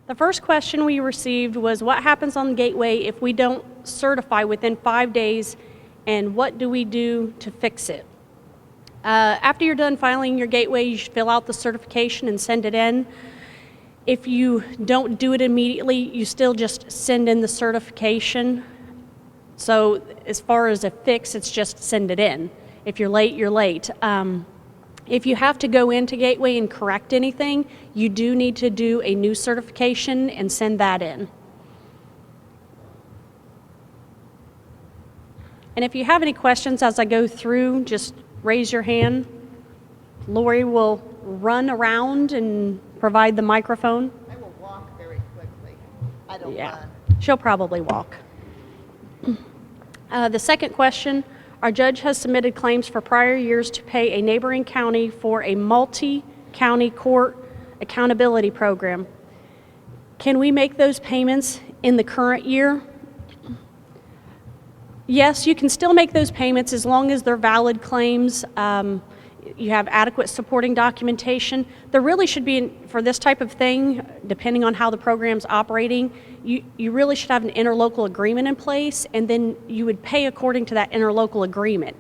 The first question we received was, what happens on the gateway if we don't certify within 5 days, and what do we do to fix it? After you're done filing your gateway, you should fill out the certification and send it in. If you don't do it immediately, you still just send in the certification. So as far as a fix, it's just send it in. If you're late, you're late. If you have to go into Gateway and correct anything, you do need to do a new certification and send that in. And if you have any questions as I go through, just raise your hand. Lori will run around and provide the microphone. I will walk very quickly. I don't run. She'll probably walk. The second question, our judge has submitted claims for prior years to pay a neighboring county for a multi-county court accountability program. Can we make those payments in the current year? Yes, you can still make those payments as long as they're valid claims. You have adequate supporting documentation. There really should be, for this type of thing, depending on how the program's operating, you really should have an interlocal agreement in place, and then you would pay according to that interlocal agreement.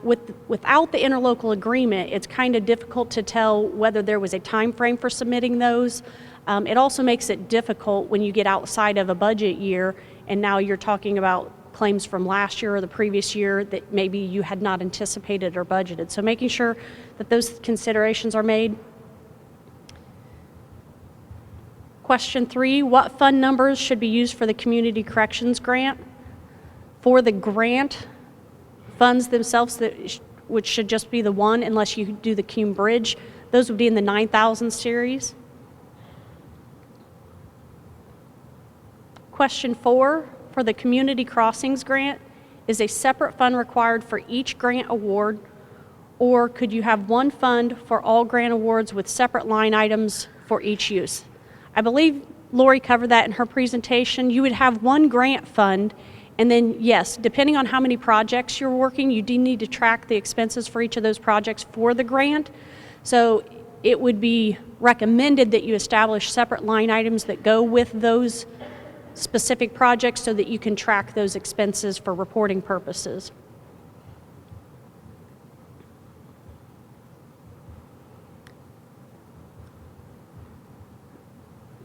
Without the interlocal agreement, it's kind of difficult to tell whether there was a time frame for submitting those. It also makes it difficult when you get outside of a budget year, and now you're talking about claims from last year or the previous year that maybe you had not anticipated or budgeted. So making sure that those considerations are made. Question 3, what fund numbers should be used for the Community Corrections Grant? For the grant funds themselves, which should just be the one unless you do the Cume Bridge, those would be in the 9,000 series. Question 4, for the Community Crossings Grant, is a separate fund required for each grant award, or could you have one fund for all grant awards with separate line items for each use? I believe Lori covered that in her presentation. You would have one grant fund, and then yes, depending on how many projects you're working, you do need to track the expenses for each of those projects for the grant. So it would be recommended that you establish separate line items that go with those specific projects so that you can track those expenses for reporting purposes.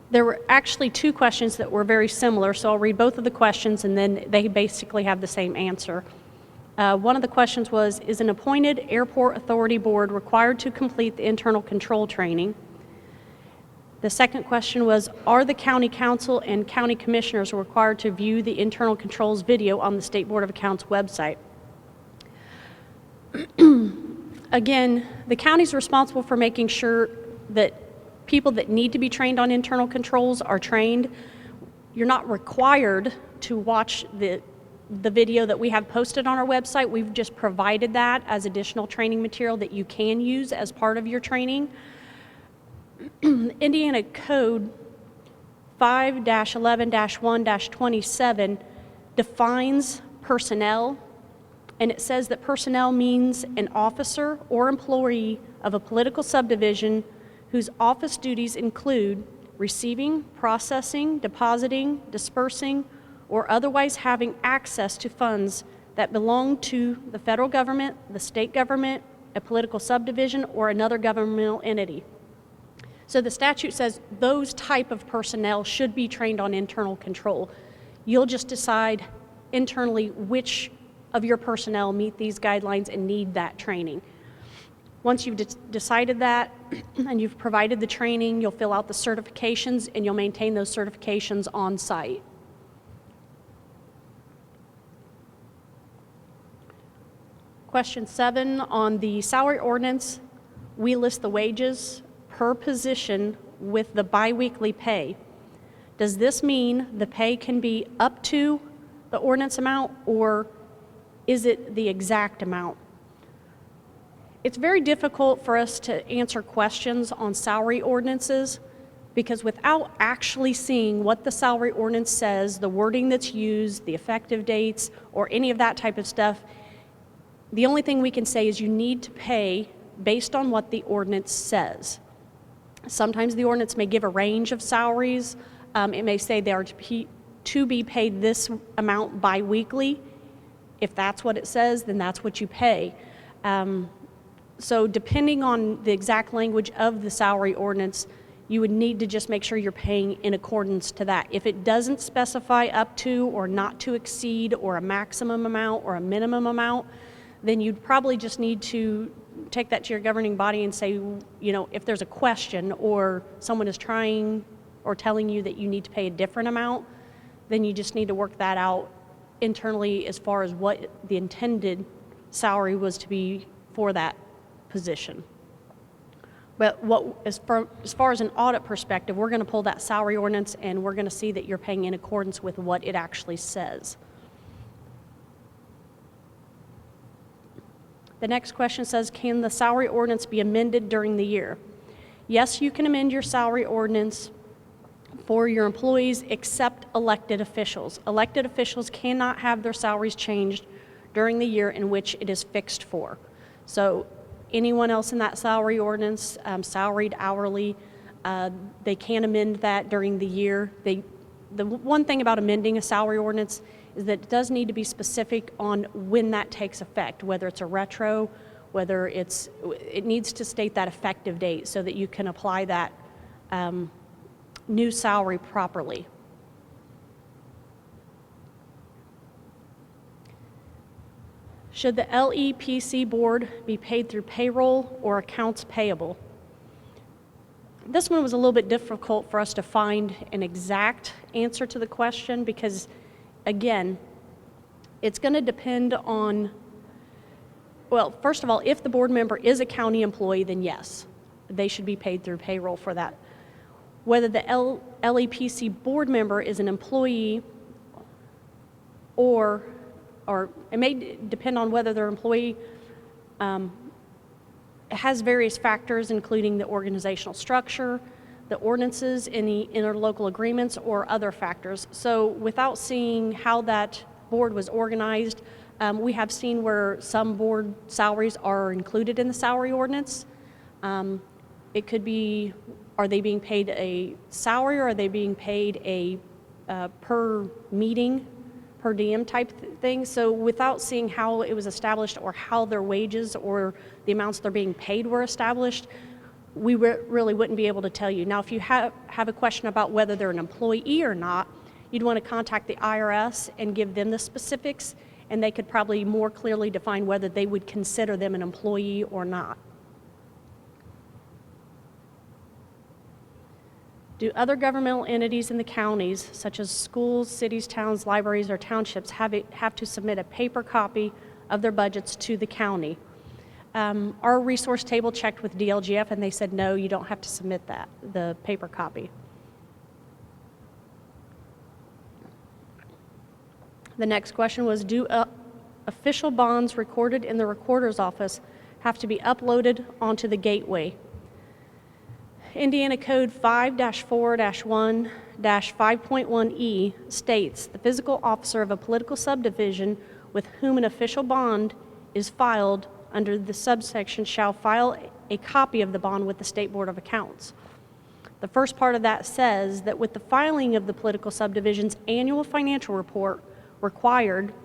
There were actually 2 questions that were very similar, so I'll read both of the questions and then they basically have the same answer. One of the questions was, is an appointed airport authority board required to complete the internal control training? The second question was, are the county council and county commissioners required to view the internal controls video on the State Board of Accounts website? Again, the county's responsible for making sure that people that need to be trained on internal controls are trained. You're not required to watch the video that we have posted on our website. We've just provided that as additional training material that you can use as part of your training. Indiana Code 5-11-1-27 defines personnel, and it says that personnel means an officer or employee of a political subdivision whose office duties include receiving, processing, depositing, dispersing, or otherwise having access to funds that belong to the federal government, the state government, a political subdivision, or another governmental entity. So the statute says those type of personnel should be trained on internal control. You'll just decide internally which of your personnel meet these guidelines and need that training. Once you've decided that and you've provided the training, you'll fill out the certifications and you'll maintain those certifications on site. Question 7, on the salary ordinance, we list the wages per position with the biweekly pay. Does this mean the pay can be up to the ordinance amount, or is it the exact amount? It's very difficult for us to answer questions on salary ordinances because without actually seeing what the salary ordinance says, the wording that's used, the effective dates, or any of that type of stuff, the only thing we can say is you need to pay based on what the ordinance says. Sometimes the ordinance may give a range of salaries. It may say they are to be paid this amount biweekly. If that's what it says, then that's what you pay. So depending on the exact language of the salary ordinance, you would need to just make sure you're paying in accordance to that. If it doesn't specify up to or not to exceed or a maximum amount or a minimum amount, then you'd probably just need to take that to your governing body and say, you know, if there's a question or someone is trying or telling you that you need to pay a different amount, then you just need to work that out internally as far as what the intended salary was to be for that position. But as far as an audit perspective, we're going to pull that salary ordinance and we're going to see that you're paying in accordance with what it actually says. The next question says, can the salary ordinance be amended during the year? Yes, you can amend your salary ordinance for your employees except elected officials. Elected officials cannot have their salaries changed during the year in which it is fixed for. So anyone else in that salary ordinance, salaried, hourly, they can amend that during the year. The one thing about amending a salary ordinance is that it does need to be specific on when that takes effect, whether it's a retro, whether it needs to state that effective date so that you can apply that new salary properly. Should the LEPC board be paid through payroll or accounts payable? This one was a little bit difficult for us to find an exact answer to the question because, again, it's going to depend on, well, first of all, if the board member is a county employee, then yes, they should be paid through payroll for that. Whether the LEPC board member is an employee or it may depend on whether their employee has various factors, including the organizational structure, the ordinances, any interlocal agreements, or other factors. So without seeing how that board was organized, we have seen where some board salaries are included in the salary ordinance. It could be, are they being paid a salary or are they being paid a per meeting, per diem type thing? So without seeing how it was established or how their wages or the amounts they're being paid were established, we really wouldn't be able to tell you. Now, if you have a question about whether they're an employee or not, you'd want to contact the IRS and give them the specifics, and they could probably more clearly define whether they would consider them an employee or not. Do other governmental entities in the counties, such as schools, cities, towns, libraries, or townships, have to submit a paper copy of their budgets to the county? Our resource table checked with DLGF, and they said, no, you don't have to submit that, the paper copy. The next question was, do official bonds recorded in the recorder's office have to be uploaded onto the gateway? Indiana Code 5-4-1-5.1E states, the physical officer of a political subdivision with whom an official bond is filed under the subsection shall file a copy of the bond with the State Board of Accounts. The first part of that says that with the filing of the political subdivision's annual financial report required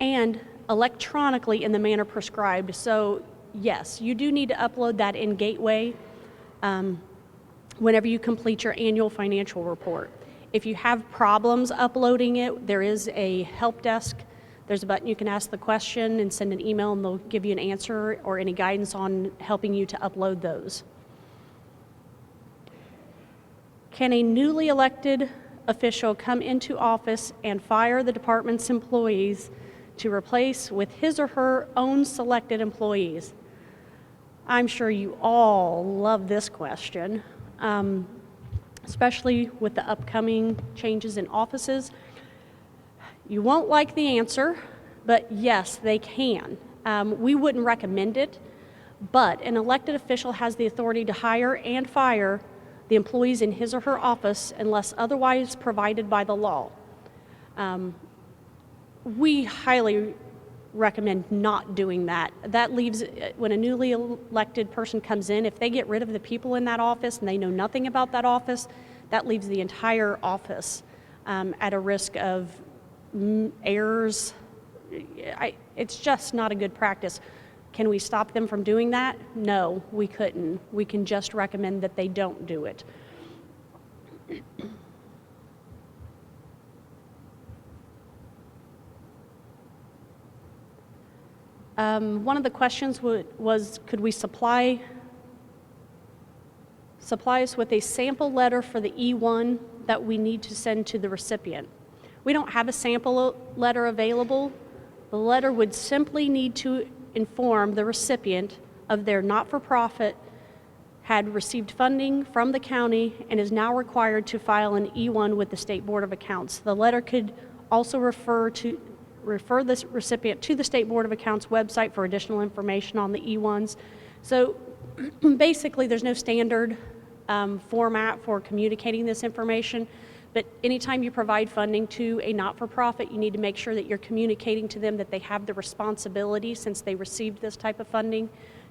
and electronically in the manner prescribed. So yes, you do need to upload that in Gateway whenever you complete your annual financial report. If you have problems uploading it, there is a help desk. There's a button you can ask the question and send an email, and they'll give you an answer or any guidance on helping you to upload those. Can a newly elected official come into office and fire the department's employees to replace with his or her own selected employees? I'm sure you all love this question, especially with the upcoming changes in offices. You won't like the answer, but yes, they can. We wouldn't recommend it, but an elected official has the authority to hire and fire the employees in his or her office unless otherwise provided by the law. We highly recommend not doing that. That leaves, when a newly elected person comes in, if they get rid of the people in that office and they know nothing about that office, that leaves the entire office at a risk of errors. It's just not a good practice. Can we stop them from doing that? No, we couldn't. We can just recommend that they don't do it. One of the questions was, could we supply us with a sample letter for the E1 that we need to send to the recipient? We don't have a sample letter available. The letter would simply need to inform the recipient of their not-for-profit had received funding from the county and is now required to file an E1 with the State Board of Accounts. The letter could also refer the recipient to the State Board of Accounts website for additional information on the E1s. So basically, there's no standard format for communicating this information, but anytime you provide funding to a not-for-profit, you need to make sure that you're communicating to them that they have the responsibility, since they received this type of funding,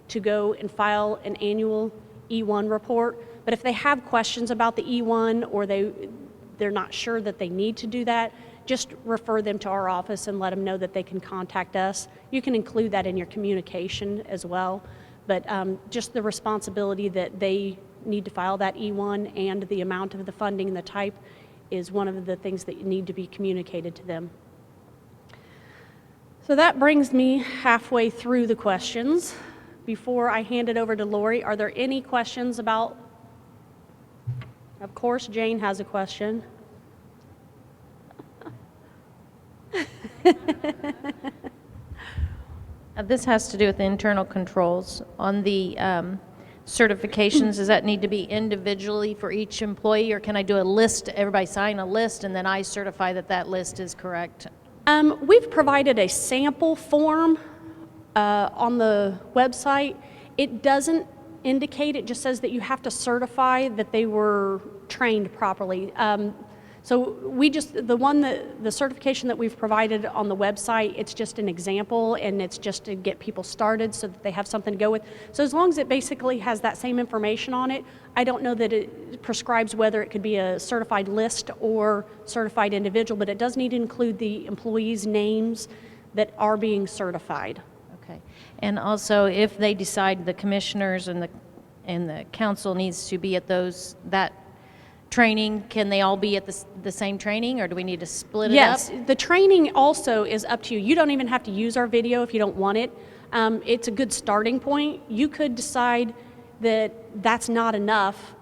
to go and file an annual E1 report. But if they have questions about the E1 or they're not sure that they need to do that, just refer them to our office and let them know that they can contact us. You can include that in your communication as well, but just the responsibility that they need to file that E1 and the amount of the funding and the type is one of the things that need to be communicated to them. So that brings me halfway through the questions. Before I hand it over to Lori, are there any questions about? Of course, Jane has a question. This has to do with the internal controls. On the certifications, does that need to be individually for each employee, or can I do a list, everybody sign a list, and then I certify that that list is correct? We've provided a sample form on the website. It doesn't indicate, it just says that you have to certify that they were trained properly. So the certification that we've provided on the website, it's just an example, and it's just to get people started so that they have something to go with. So as long as it basically has that same information on it, I don't know that it prescribes whether it could be a certified list or certified individual, but it does need to include the employees' names that are being certified. Okay. And also, if they decide the commissioners and the council needs to be at that training, can they all be at the same training, or do we need to split it up? Yes, the training also is up to you. You don't even have to use our video if you don't want it. It's a good starting point. You could decide that that's not enough,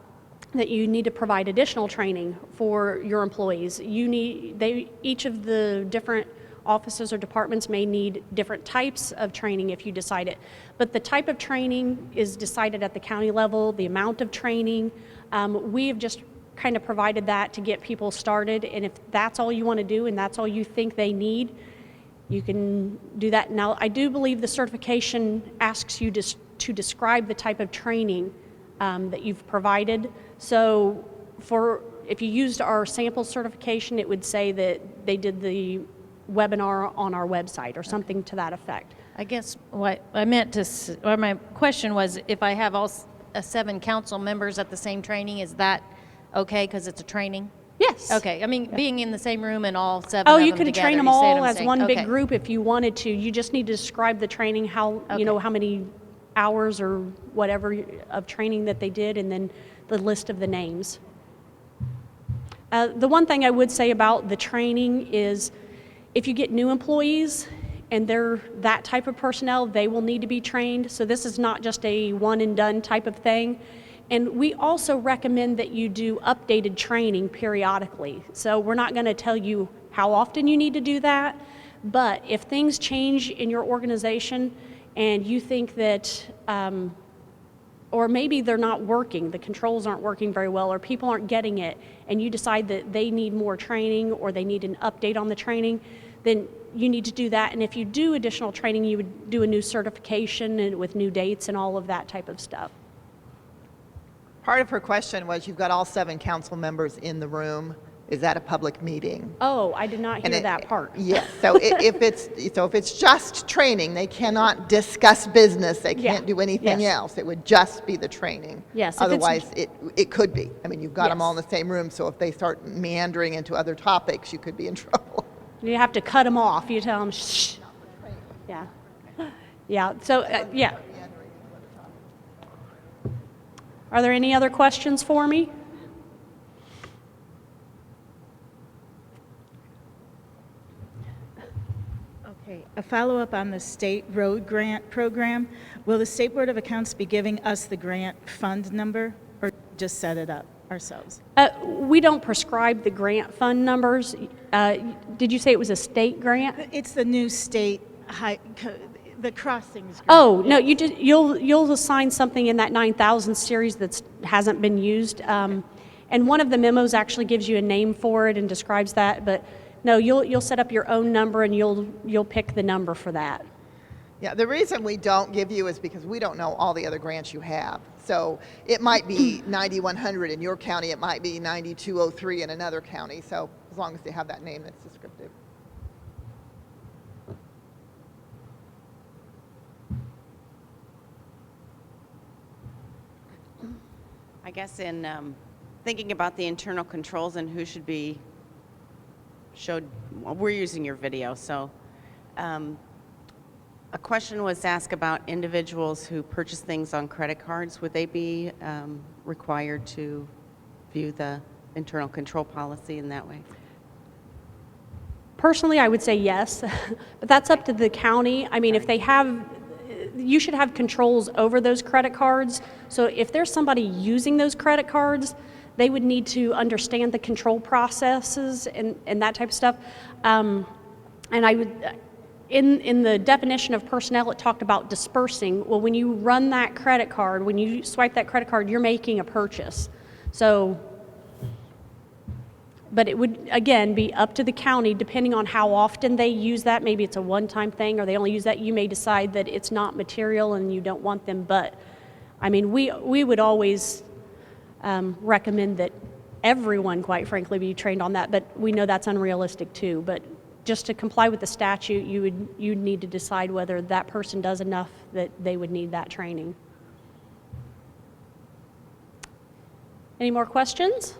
that you need to provide additional training for your employees. Each of the different offices or departments may need different types of training if you decide it. But the type of training is decided at the county level, the amount of training. We have just kind of provided that to get people started, and if that's all you want to do and that's all you think they need, you can do that. Now, I do believe the certification asks you to describe the type of training that you've provided. So if you used our sample certification, it would say that they did the webinar on our website or something to that effect. I guess what I meant or my question was, if I have all 7 council members at the same training, is that okay, because it's a training? Yes. Okay, I mean, being in the same room and all 7 Oh, of you them could together, train them you see what all I'm as saying? one Okay. big group if you wanted to. You just need to describe the training, how many hours or whatever of training that they did, and then the list of the names. The one thing I would say about the training is, if you get new employees and they're that type of personnel, they will need to be trained. So this is not just a one and done type of thing. And we also recommend that you do updated training periodically. So we're not going to tell you how often you need to do that, but if things change in your organization and you think that, or maybe they're not working, the controls aren't working very well, or people aren't getting it, and you decide that they need more training or they need an update on the training, then you need to do that. And if you do additional training, you would do a new certification and with new dates and all of that type of stuff. Part of her question was, you've got all 7 council members in the room. is that a public meeting? Oh, I did not And hear it- that part. Yes, so if it's just training, they cannot discuss business, they Yeah, can't do anything yes. else. It would just be the training. Yes, if it's- Otherwise, it could be. I mean, you've got them all in Yes. the same room, so if they start meandering into other topics, you could be in trouble. You have to cut them off. You tell them, shh. Yeah. Yeah, so, yeah. Are there any other questions for me? Okay, a follow-up on the state road grant program. Will the State Board of Accounts be giving us the grant fund number or just set it up ourselves? We don't prescribe the grant fund numbers. Did you say it was a state grant? It's the new state the crossings grant. Oh, no, you'll assign something in that 9,000 series that hasn't been used. And one of the memos actually gives you a name for it and describes that, but no, you'll set up your own number and you'll pick the number for that. Yeah, the reason we don't give you is because we don't know all the other grants you have. So it might be 9100 in your county, it might be 9203 in another county. So as long as they have that name that's descriptive. I guess in thinking about the internal controls and who should be showed, well, we're using your video, so a question was asked about individuals who purchase things on credit cards. Would they be required to view the internal control policy in that way? Personally, I would say yes, but that's up to the county. I mean, if they have, you should have controls over those credit cards. So if there's somebody using those credit cards, they would need to understand the control processes and that type of stuff. And I would, in the definition of personnel, it talked about dispersing. Well, when you run that credit card, when you swipe that credit card, you're making a purchase. So, but it would, again, be up to the county, depending on how often they use that. Maybe it's a one-time thing, or they only use that. You may decide that it's not material and you don't want them. But, I mean, we would always recommend that everyone, quite frankly, be trained on that. But we know that's unrealistic too. But just to comply with the statute, you'd need to decide whether that person does enough that they would need that training. Any more questions?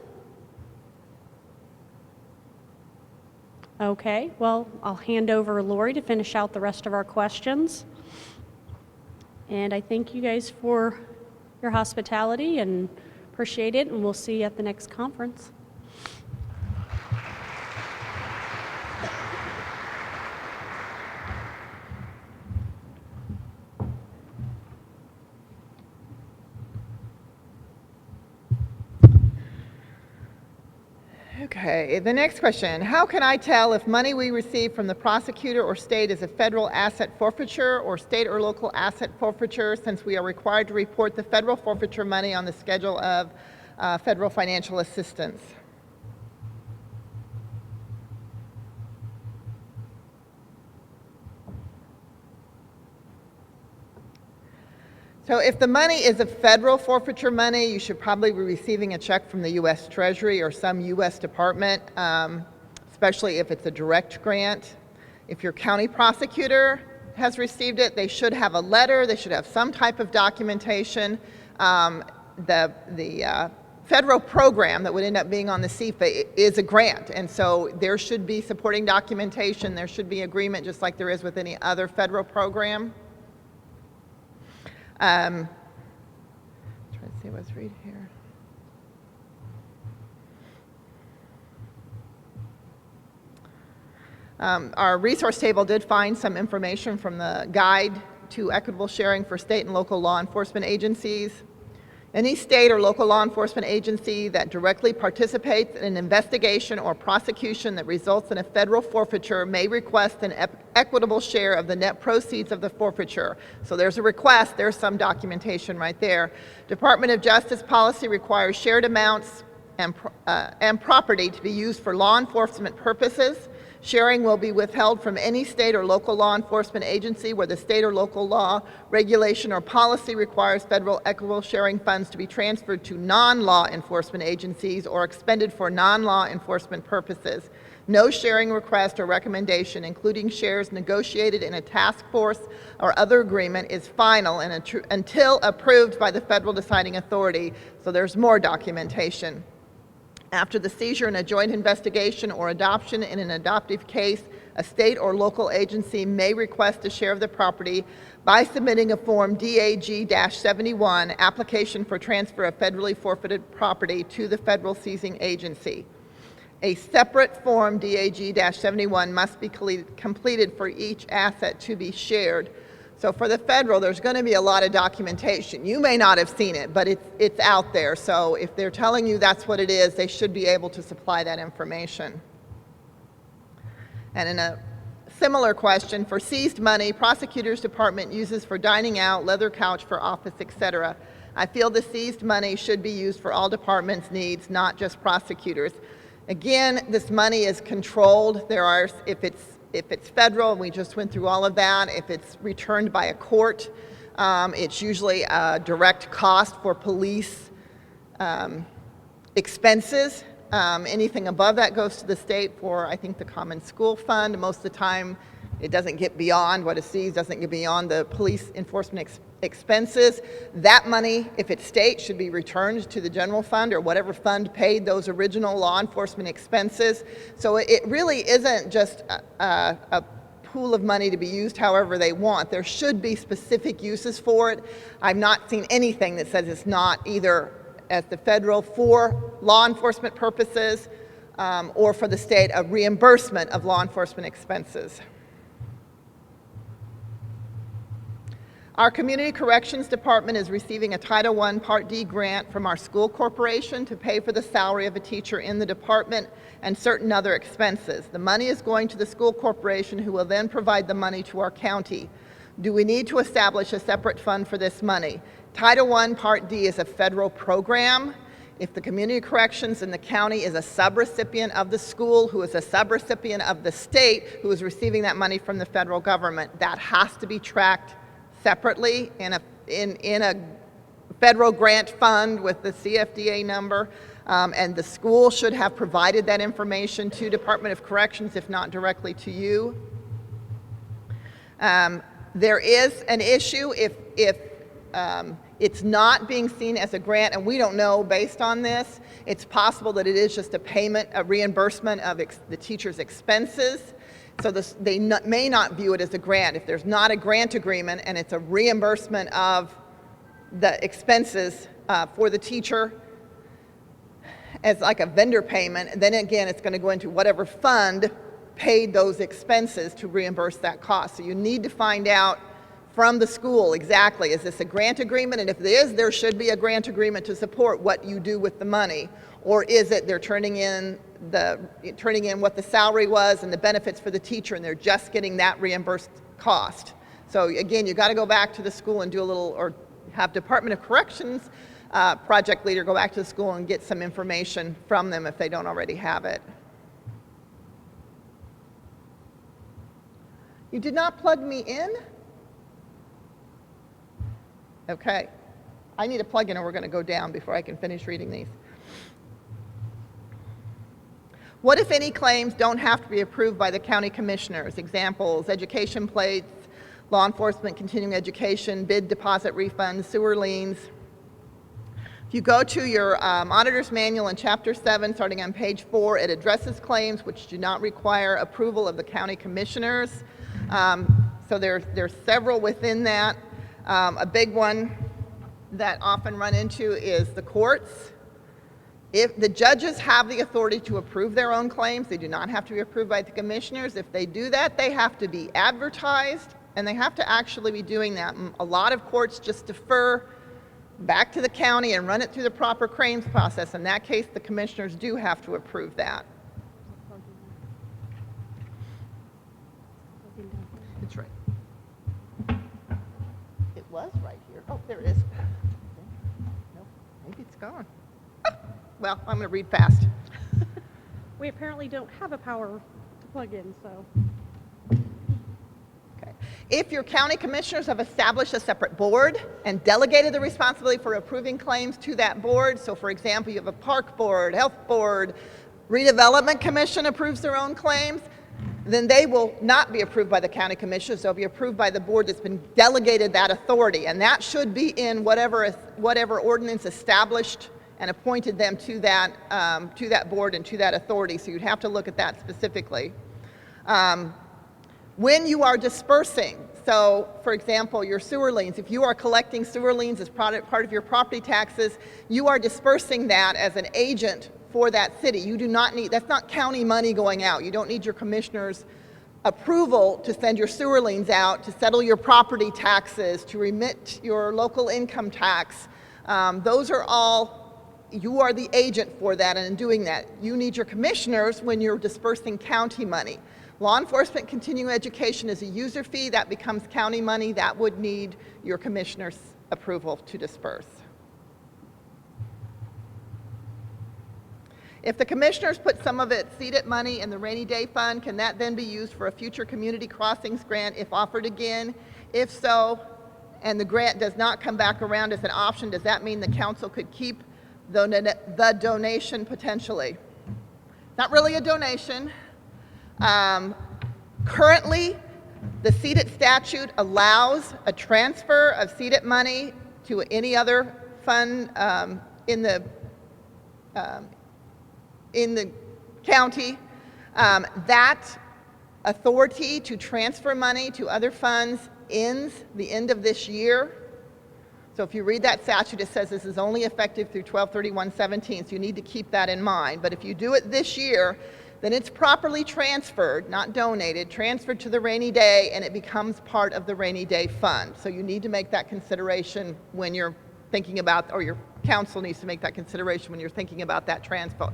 Okay, well, I'll hand over Lori to finish out the rest of our questions. And I thank you guys for your hospitality and appreciate it, and we'll see you at the next conference. Okay, the next question. How can I tell if money we receive from the prosecutor or state is a federal asset forfeiture or state or local asset forfeiture, since we are required to report the federal forfeiture money on the schedule of federal financial assistance? So if the money is a federal forfeiture money, you should probably be receiving a check from the U.S. Treasury or some U.S. department, especially if it's a direct grant. If your county prosecutor has received it, they should have a letter, they should have some type of documentation. The federal program that would end up being on the CFA is a grant, and so there should be supporting documentation, there should be agreement just like there is with any other federal program. Trying to see what's read here. Our resource table did find some information from the Guide to Equitable Sharing for State and Local Law Enforcement Agencies. Any state or local law enforcement agency that directly participates in an investigation or prosecution that results in a federal forfeiture may request an equitable share of the net proceeds of the forfeiture. So there's a request, there's some documentation right there. Department of Justice policy requires shared amounts and property to be used for law enforcement purposes. Sharing will be withheld from any state or local law enforcement agency where the state or local law, regulation, or policy requires federal equitable sharing funds to be transferred to non-law enforcement agencies or expended for non-law enforcement purposes. No sharing request or recommendation, including shares negotiated in a task force or other agreement, is final and until approved by the federal deciding authority. So there's more documentation. After the seizure in a joint investigation or adoption in an adoptive case, a state or local agency may request a share of the property by submitting a Form DAG-71, Application for Transfer of Federally Forfeited Property, to the federal seizing agency. A separate Form DAG-71 must be completed for each asset to be shared. So for the federal, there's going to be a lot of documentation. You may not have seen it, but it's out there. So if they're telling you that's what it is, they should be able to supply that information. And in a similar question, for seized money, prosecutor's department uses for dining out, leather couch for office, etc. I feel the seized money should be used for all departments' needs, not just prosecutors. Again, this money is controlled. If it's federal, and we just went through all of that, if it's returned by a court, it's usually a direct cost for police expenses. Anything above that goes to the state for, I think, the Common School Fund. Most of the time, it doesn't get beyond what is seized, doesn't get beyond the police enforcement expenses. That money, if it's state, should be returned to the general fund or whatever fund paid those original law enforcement expenses. So it really isn't just a pool of money to be used however they want. There should be specific uses for it. I've not seen anything that says it's not either as the federal for law enforcement purposes or for the state a reimbursement of law enforcement expenses. Our Community Corrections Department is receiving a Title I Part D grant from our school corporation to pay for the salary of a teacher in the department and certain other expenses. The money is going to the school corporation, who will then provide the money to our county. Do we need to establish a separate fund for this money? Title I Part D is a federal program. If the Community Corrections in the county is a subrecipient of the school, who is a subrecipient of the state, who is receiving that money from the federal government, that has to be tracked separately in a federal grant fund with the CFDA number, and the school should have provided that information to Department of Corrections, if not directly to you. There is an issue if it's not being seen as a grant, and we don't know based on this. It's possible that it is just a payment, a reimbursement of the teacher's expenses. So they may not view it as a grant. If there's not a grant agreement and it's a reimbursement of the expenses for the teacher as like a vendor payment, then again, it's going to go into whatever fund paid those expenses to reimburse that cost. So you need to find out from the school exactly, is this a grant agreement? And if it is, there should be a grant agreement to support what you do with the money. Or is it they're turning in what the salary was and the benefits for the teacher, and they're just getting that reimbursed cost? So again, you got to go back to the school and do a little, or have Department of Corrections project leader go back to the school and get some information from them if they don't already have it. You did not plug me in? Okay. I need a plug-in or we're going to go down before I can finish reading these. What, if any, claims don't have to be approved by the county commissioners? Examples: education plates, law enforcement continuing education, bid deposit refunds, sewer liens. If you go to your auditor's manual in Chapter 7, starting on page 4, it addresses claims which do not require approval of the county commissioners. So there's several within that. A big one that often run into is the courts. If the judges have the authority to approve their own claims, they do not have to be approved by the commissioners. If they do that, they have to be advertised, and they have to actually be doing that. A lot of courts just defer back to the county and run it through the proper claims process. In that case, the commissioners do have to approve that. It's right. It was right here. Oh, there it is. Nope, maybe it's gone. Well, I'm going to read fast. We apparently don't have a power plug in, so. Okay. If your county commissioners have established a separate board and delegated the responsibility for approving claims to that board, so for example, you have a park board, health board, redevelopment commission approves their own claims, then they will not be approved by the county commissioners. They'll be approved by the board that's been delegated that authority. And that should be in whatever ordinance established and appointed them to that board and to that authority. So you'd have to look at that specifically. When you are dispersing, so for example, your sewer liens, if you are collecting sewer liens as part of your property taxes, you are dispersing that as an agent for that city. You do not need, that's not county money going out. You don't need your commissioner's approval to send your sewer liens out, to settle your property taxes, to remit your local income tax. Those are all, you are the agent for that, and in doing that, you need your commissioners when you're dispersing county money. Law enforcement continuing education is a user fee. That becomes county money. That would need your commissioner's approval to disperse. If the commissioners put some of its seeded money in the rainy day fund, can that then be used for a future community crossings grant if offered again? If so, and the grant does not come back around as an option, does that mean the council could keep the donation potentially? Not really a donation. Currently, the seeded statute allows a transfer of seeded money to any other fund in the county. That authority to transfer money to other funds ends the end of this year. So if you read that statute, it says this is only effective through 12/31/17, so you need to keep that in mind. But if you do it this year, then it's properly transferred, not donated, transferred to the rainy day, and it becomes part of the rainy day fund. So you need to make that consideration when you're thinking about, or your council needs to make that consideration when you're thinking about that transfer.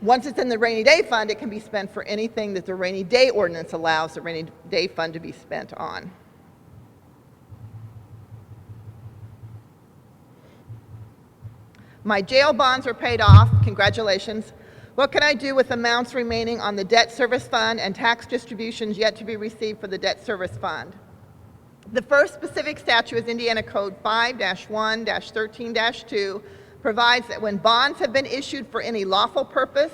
Once it's in the rainy day fund, it can be spent for anything that the rainy day ordinance allows the rainy day fund to be spent on. My jail bonds are paid off. Congratulations. What can I do with amounts remaining on the debt service fund and tax distributions yet to be received for the debt service fund? The first specific statute is Indiana Code 5-1-13-2, provides that when bonds have been issued for any lawful purpose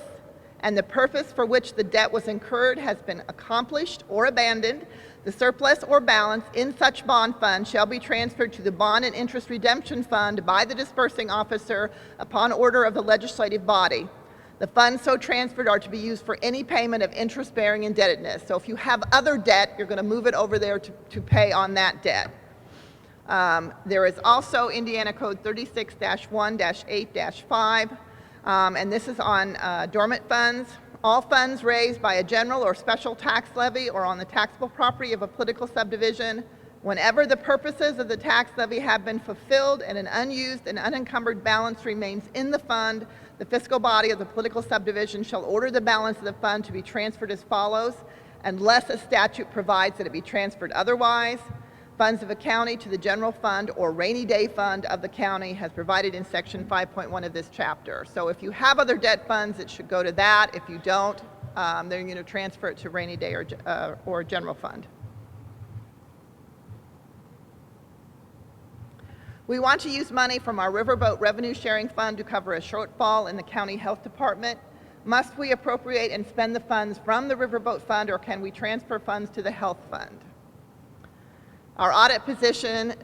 and the purpose for which the debt was incurred has been accomplished or abandoned, the surplus or balance in such bond fund shall be transferred to the bond and interest redemption fund by the disbursing officer upon order of the legislative body. The funds so transferred are to be used for any payment of interest-bearing indebtedness. So if you have other debt, you're going to move it over there to pay on that debt. There is also Indiana Code 36-1-8-5, and this is on dormant funds. All funds raised by a general or special tax levy or on the taxable property of a political subdivision, whenever the purposes of the tax levy have been fulfilled and an unused and unencumbered balance remains in the fund, the fiscal body of the political subdivision shall order the balance of the fund to be transferred as follows, unless a statute provides that it be transferred otherwise. Funds of a county to the general fund or rainy day fund of the county has provided in section 5.1 of this chapter. So if you have other debt funds, it should go to that. If you don't, then you're going to transfer it to rainy day or general fund. We want to use money from our Riverboat Revenue Sharing Fund to cover a shortfall in the county health department. Must we appropriate and spend the funds from the Riverboat Fund, or can we transfer funds to the health fund? Our audit position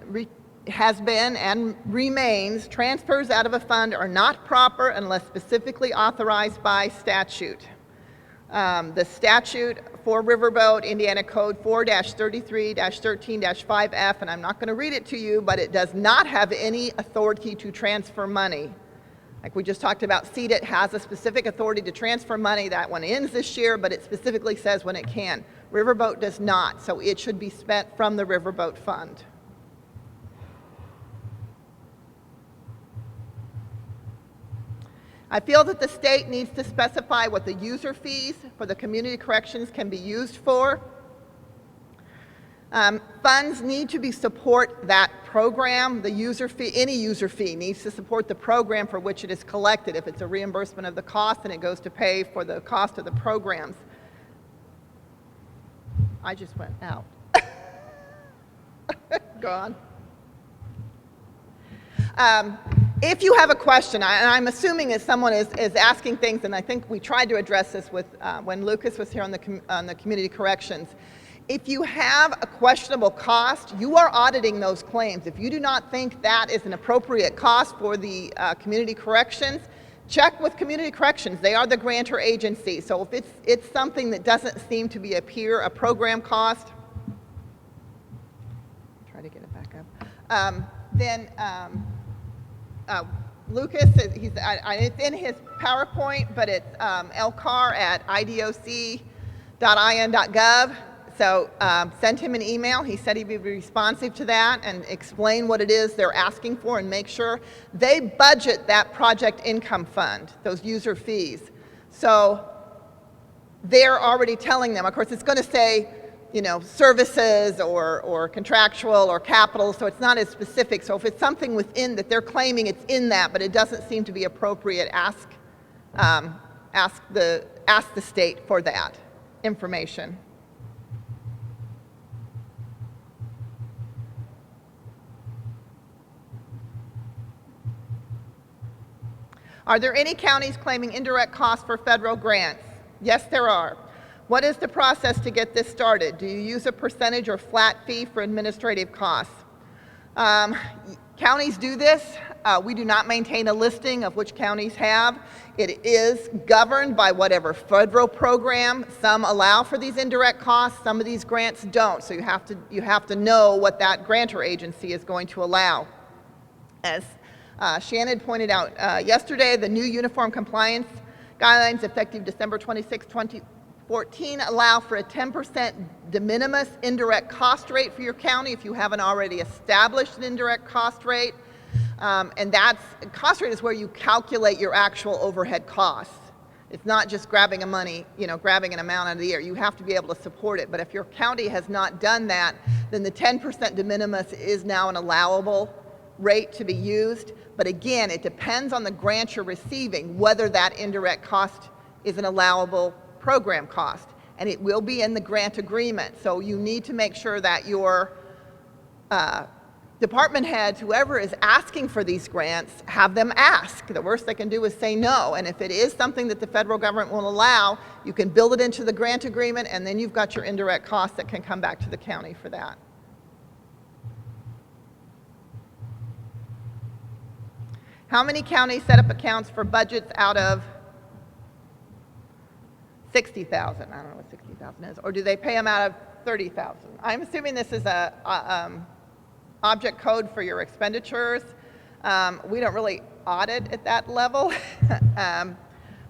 has been and remains, transfers out of a fund are not proper unless specifically authorized by statute. The statute for Riverboat, Indiana Code 4-33-13-5F, and I'm not going to read it to you, but it does not have any authority to transfer money. Like we just talked about, CDIT has a specific authority to transfer money. That one ends this year, but it specifically says when it can. Riverboat does not, so it should be spent from the Riverboat Fund. I feel that the state needs to specify what the user fees for the community corrections can be used for. Funds need to support that program. The user fee, any user fee needs to support the program for which it is collected. If it's a reimbursement of the cost, then it goes to pay for the cost of the programs. I just went out. Gone. If you have a question, and I'm assuming that someone is asking things, and I think we tried to address this with when Lucas was here on the community corrections. If you have a questionable cost, you are auditing those claims. If you do not think that is an appropriate cost for the community corrections, check with community corrections. They are the grantor agency. So if it's something that doesn't seem to be a program cost, try to get it back up. Then Lucas, it's in his PowerPoint, but it's elcar@idoc.in.gov. So send him an email. He said he'd be responsive to that and explain what it is they're asking for and make sure they budget that project income fund, those user fees. So they're already telling them, of course, it's going to say, you know, services or contractual or capital, so it's not as specific. So if it's something within that they're claiming it's in that, but it doesn't seem to be appropriate, ask the state for that information. Are there any counties claiming indirect costs for federal grants? Yes, there are. What is the process to get this started? Do you use a percentage or flat fee for administrative costs? Counties do this. We do not maintain a listing of which counties have. It is governed by whatever federal program. Some allow for these indirect costs, some of these grants don't. So you have to know what that grantor agency is going to allow. As Shannon pointed out yesterday, the new uniform compliance guidelines effective December 26, 2014 allow for a 10% de minimis indirect cost rate for your county if you haven't already established an indirect cost rate. And cost rate is where you calculate your actual overhead costs. It's not just grabbing an amount out of the air. You have to be able to support it. But if your county has not done that, then the 10% de minimis is now an allowable rate to be used. But again, it depends on the grant you're receiving whether that indirect cost is an allowable program cost. And it will be in the grant agreement. So you need to make sure that your department heads, whoever is asking for these grants, have them ask. The worst they can do is say no. And if it is something that the federal government will allow, you can build it into the grant agreement, and then you've got your indirect costs that can come back to the county for that. How many counties set up accounts for budgets out of 60,000? I don't know what 60,000 is. Or do they pay them out of 30,000? I'm assuming this is a object code for your expenditures. We don't really audit at that level.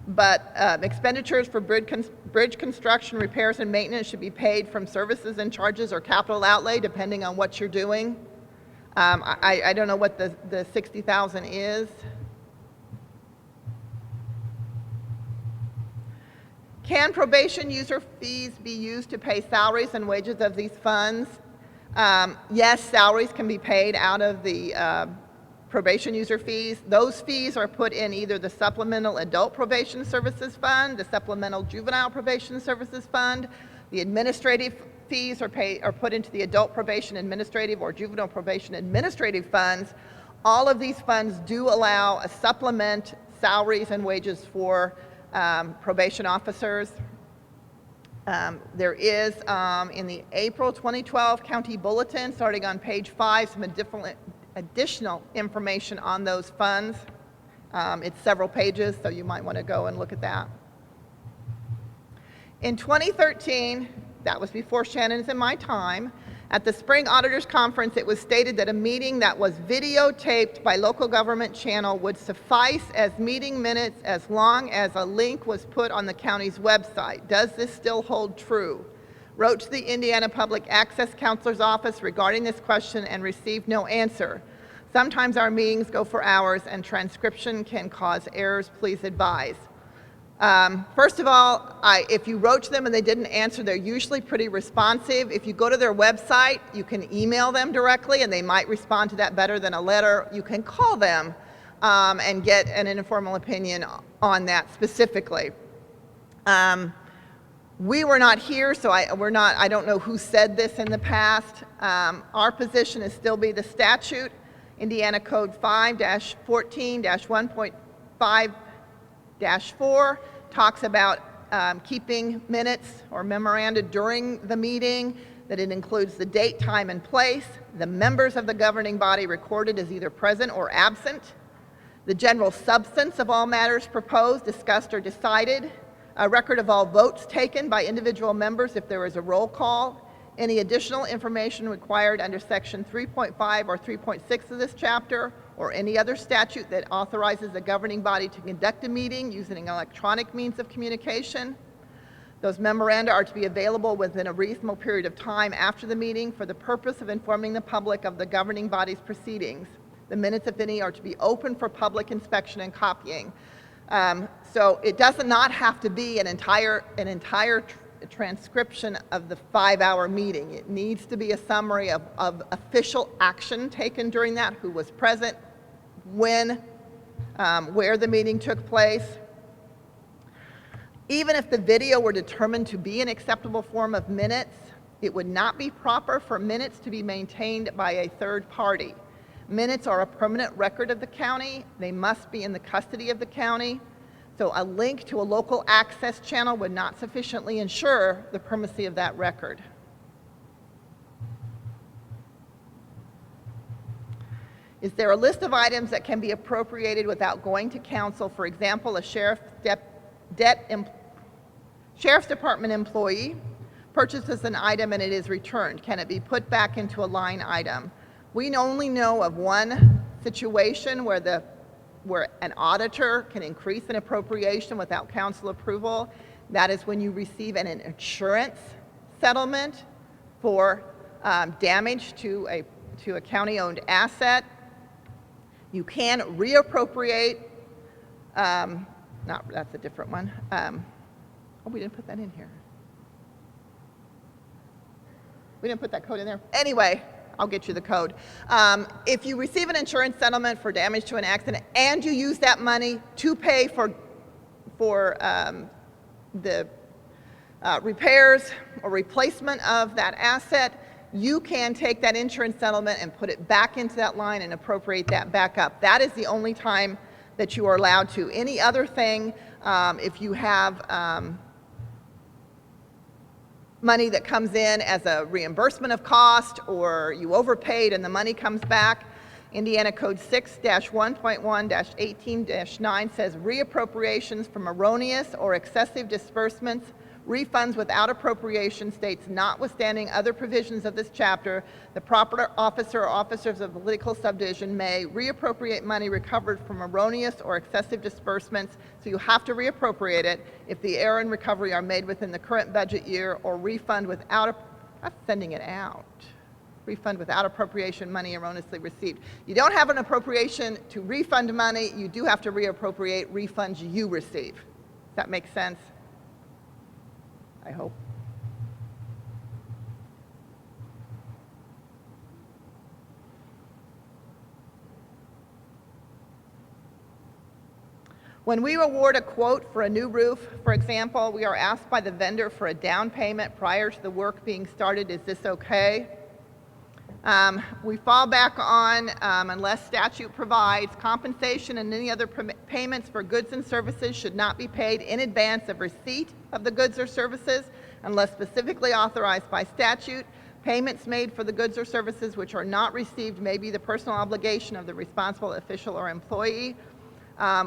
But expenditures for bridge construction, repairs, and maintenance should be paid from services and charges or capital outlay, depending on what you're doing. I don't know what the 60,000 is. Can probation user fees be used to pay salaries and wages of these funds? Yes, salaries can be paid out of the probation user fees. Those fees are put in either the Supplemental Adult Probation Services Fund, the Supplemental Juvenile Probation Services Fund. The administrative fees are put into the Adult Probation Administrative or Juvenile Probation Administrative funds. All of these funds do allow a supplement salaries and wages for probation officers. There is, in the April 2012 County Bulletin, starting on page 5, some additional information on those funds. It's several pages, so you might want to go and look at that. In 2013, that was before Shannon's and my time, at the Spring Auditors Conference, it was stated that a meeting that was videotaped by local government channel would suffice as meeting minutes as long as a link was put on the county's website. Does this still hold true? Wrote to the Indiana Public Access Counselor's Office regarding this question and received no answer. Sometimes our meetings go for hours and transcription can cause errors. Please advise. First of all, if you wrote to them and they didn't answer, they're usually pretty responsive. If you go to their website, you can email them directly and they might respond to that better than a letter. You can call them and get an informal opinion on that specifically. We were not here, so I don't know who said this in the past. Our position is still be the statute. Indiana Code 5-14-1.5-4 talks about keeping minutes or memoranda during the meeting, that it includes the date, time, and place, the members of the governing body recorded as either present or absent, the general substance of all matters proposed, discussed, or decided, a record of all votes taken by individual members if there is a roll call, any additional information required under Section 3.5 or 3.6 of this chapter, or any other statute that authorizes the governing body to conduct a meeting using electronic means of communication. Those memoranda are to be available within a reasonable period of time after the meeting for the purpose of informing the public of the governing body's proceedings. The minutes, if any, are to be open for public inspection and copying. So it does not have to be an entire transcription of the 5-hour meeting. It needs to be a summary of official action taken during that, who was present, when, where the meeting took place. Even if the video were determined to be an acceptable form of minutes, it would not be proper for minutes to be maintained by a third party. Minutes are a permanent record of the county. They must be in the custody of the county. So a link to a local access channel would not sufficiently ensure the primacy of that record. Is there a list of items that can be appropriated without going to council? For example, a sheriff's department employee purchases an item and it is returned. Can it be put back into a line item? We only know of one situation where an auditor can increase an appropriation without council approval. That is when you receive an insurance settlement for damage to a county-owned asset. You can reappropriate. That's a different one. We didn't put that in here. We didn't put that code in there. Anyway, I'll get you the code. If you receive an insurance settlement for damage to an accident and you use that money to pay for the repairs or replacement of that asset, you can take that insurance settlement and put it back into that line and appropriate that back up. That is the only time that you are allowed to. Any other thing, if you have money that comes in as a reimbursement of cost, or you overpaid and the money comes back, Indiana Code 6-1.1-18-9 says reappropriations from erroneous or excessive disbursements, refunds without appropriation, states notwithstanding other provisions of this chapter, the proper officer or officers of the political subdivision may reappropriate money recovered from erroneous or excessive disbursements, so you have to reappropriate it if the error and recovery are made within the current budget year, or refund without, that's sending it out. Refund without appropriation money erroneously received. You don't have an appropriation to refund money, you do have to reappropriate refunds you receive. Does that make sense? I hope. When we award a quote for a new roof, for example, we are asked by the vendor for a down payment prior to the work being started. Is this okay? We fall back on, unless statute provides, compensation and any other payments for goods and services should not be paid in advance of receipt of the goods or services unless specifically authorized by statute. Payments made for the goods or services which are not received may be the personal obligation of the responsible official or employee.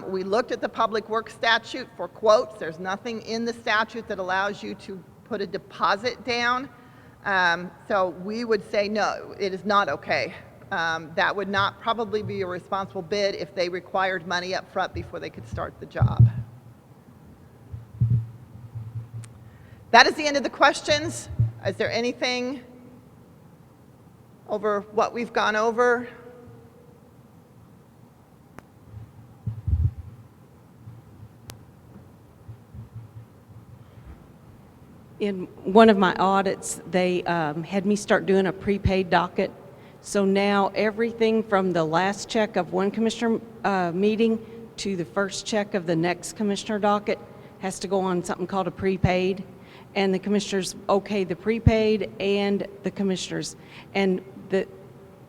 We looked at the public works statute for quotes. There's nothing in the statute that allows you to put a deposit down. So we would say no, it is not okay. That would not probably be a responsible bid if they required money up front before they could start the job. That is the end of the questions. Is there anything over what we've gone over? In one of my audits, they had me start doing a prepaid docket. So now everything from the last check of one commissioner meeting to the first check of the next commissioner docket has to go on something called a prepaid. and the commissioners okay the prepaid and the commissioners. And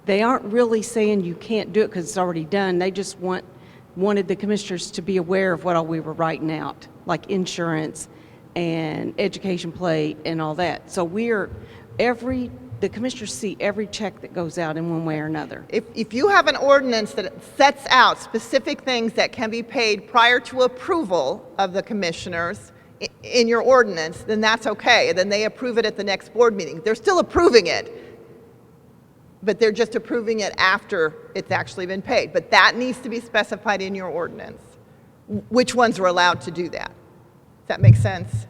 they aren't really saying you can't do it because it's already done. They just wanted the commissioners to be aware of what all we were writing out, like insurance and education plate and all that. So the commissioners see every check that goes out in one way or another. If you have an ordinance that sets out specific things that can be paid prior to approval of the commissioners in your ordinance, then that's okay. And then they approve it at the next board meeting. They're still approving it, but they're just approving it after it's actually been paid. But that needs to be specified in your ordinance, which ones are allowed to do that. Does that make sense?